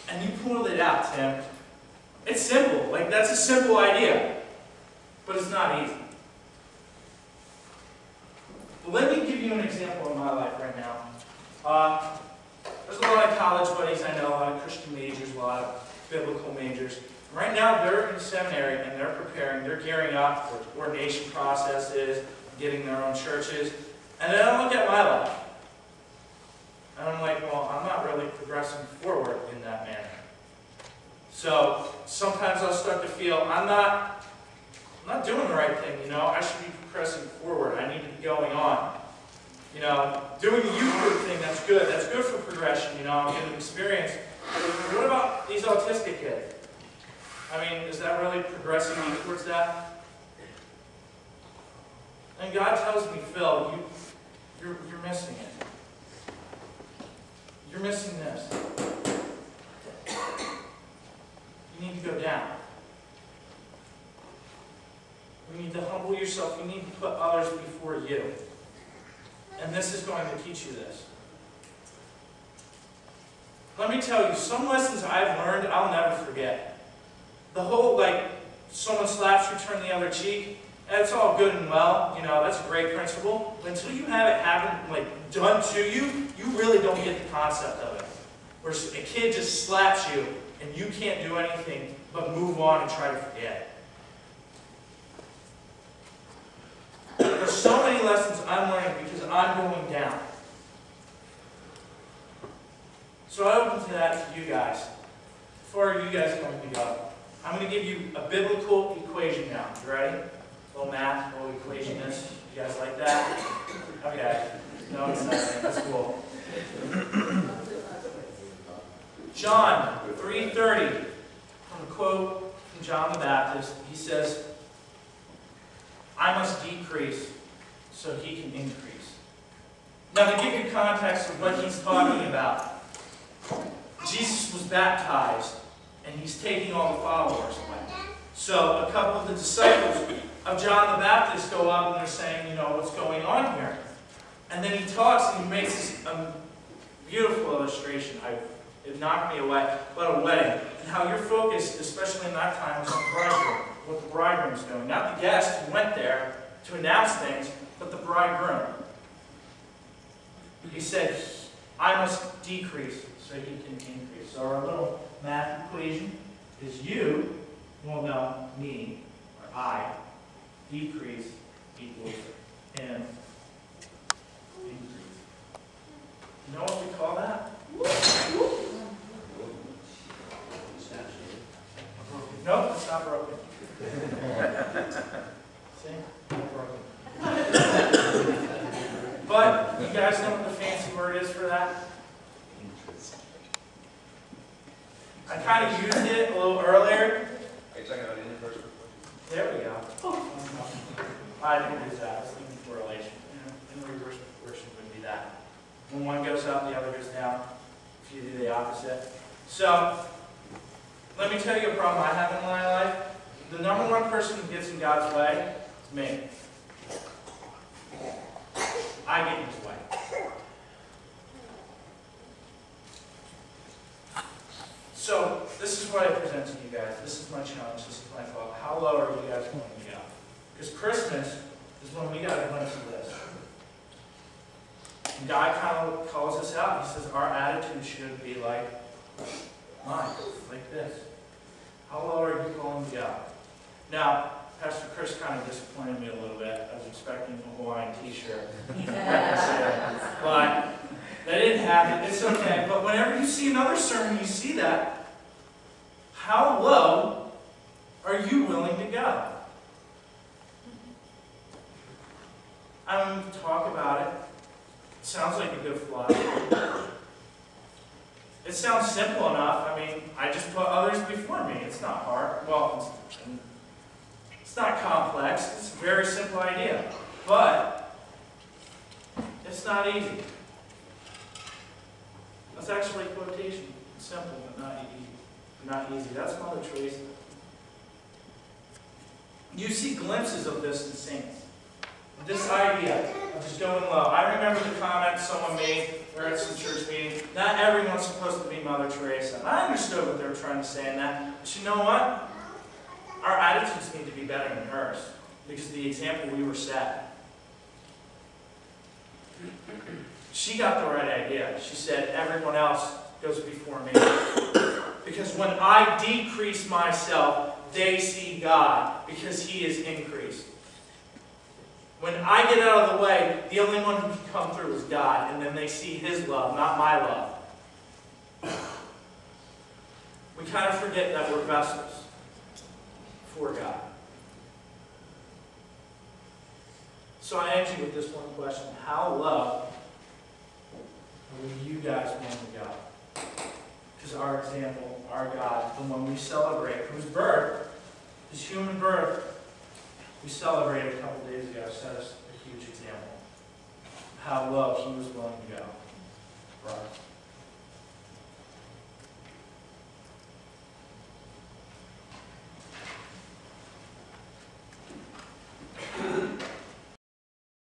And you pulled it out, Tim. It's simple. Like, that's a simple idea. But it's not easy. But let me give you an example in my life right now. There's a lot of college buddies I know, a lot of Christian majors, a lot of biblical majors. Right now, they're in seminary and they're preparing, they're gearing up for ordination processes, getting their own churches. And then I look at my life. And I'm like, well, I'm not really progressing forward in that manner. So sometimes I'll start to feel I'm not doing the right thing, you know. I should be progressing forward. I need to be going on. You know, doing the youth group thing, that's good. That's good for progression, you know, I'm getting experience. But what about these autistic kids? I mean, is that really progressing me towards that? And God tells me, Phil, you're missing it. You're missing this. You need to go down. You need to humble yourself. You need to put others before you. And this is going to teach you this. Let me tell you, some lessons I've learned, I'll never forget. The whole, like, someone slaps you, turn the other cheek, that's all good and well, you know, that's a great principle. But until you have it happen, like, done to you, you really don't get the concept of it. Where a kid just slaps you, and you can't do anything but move on and try to forget. There's so many lessons I'm learning because I'm going down. So I open to that to you guys. Before you guys going to go, I'm going to give you a biblical equation now. You ready? A little math, a little equation. You guys like that? Okay. No, it's not. That's cool. John 3:30, from a quote from John the Baptist. He says, I must decrease so he can increase. Now, to give you context of what he's talking about, Jesus was baptized, and he's taking all the followers away. So a couple of the disciples of John the Baptist go up and they're saying, you know, what's going on here? And then he talks and he makes this beautiful illustration. It knocked me away about a wedding, and how you're focused, especially in that time, was on the bridegroom, what the bridegroom's doing. Not the guest who went there to announce things, but the bridegroom. He said, I must decrease so he can increase. So our little math equation is you, well, no, me, or I, decrease equals him, increase. You know what we call that? Nope, it's not broken. See? Not broken. But, you guys know what the fancy word is for that? I kind of used it a little earlier. Are you talking about inverse proportion? There we go. I didn't use that. I was thinking correlation. In reverse proportion would be that. When one goes up, the other goes down. If you do the opposite. So, let me tell you a problem I have in my life. The number one person who gets in God's way is me. I get in his way. So, this is what I present to you guys. This is my challenge. This is my thought. How low are you guys going to go? Because Christmas is when we got a glimpse of this. And God kind of calls us out. He says our attitude should be like mine, like this. How low are you going to go? Now, Pastor Chris kind of disappointed me a little bit. I was expecting a Hawaiian t-shirt. But that didn't happen. It's okay. But whenever you see another sermon, you see that. How low are you willing to go? I'm going to talk about it. It sounds like a good philosophy. It sounds simple enough. I mean, I just put others before me. It's not hard. Well, it's not complex. It's a very simple idea. But it's not easy. That's actually a quotation. It's simple, but not easy. Not easy. That's Mother Teresa. You see glimpses of this in saints. This idea of just going low. I remember the comment someone made We're at some church meeting. Not everyone's supposed to be Mother Teresa. And I understood what they were trying to say in that. But you know what? Our attitudes need to be better than hers. Because of the example we were set. She got the right idea. She said, everyone else goes before me. Because when I decrease myself, they see God. Because He is increased. When I get out of the way, the only one who can come through is God. And then they see His love, not my love. We kind of forget that we're vessels for God. So I end you with this one question. How low will you guys want to go? Because our example, our God, the one we celebrate, whose birth, His human birth, we celebrated a couple days ago, set us a huge example. How low He was willing to go for us.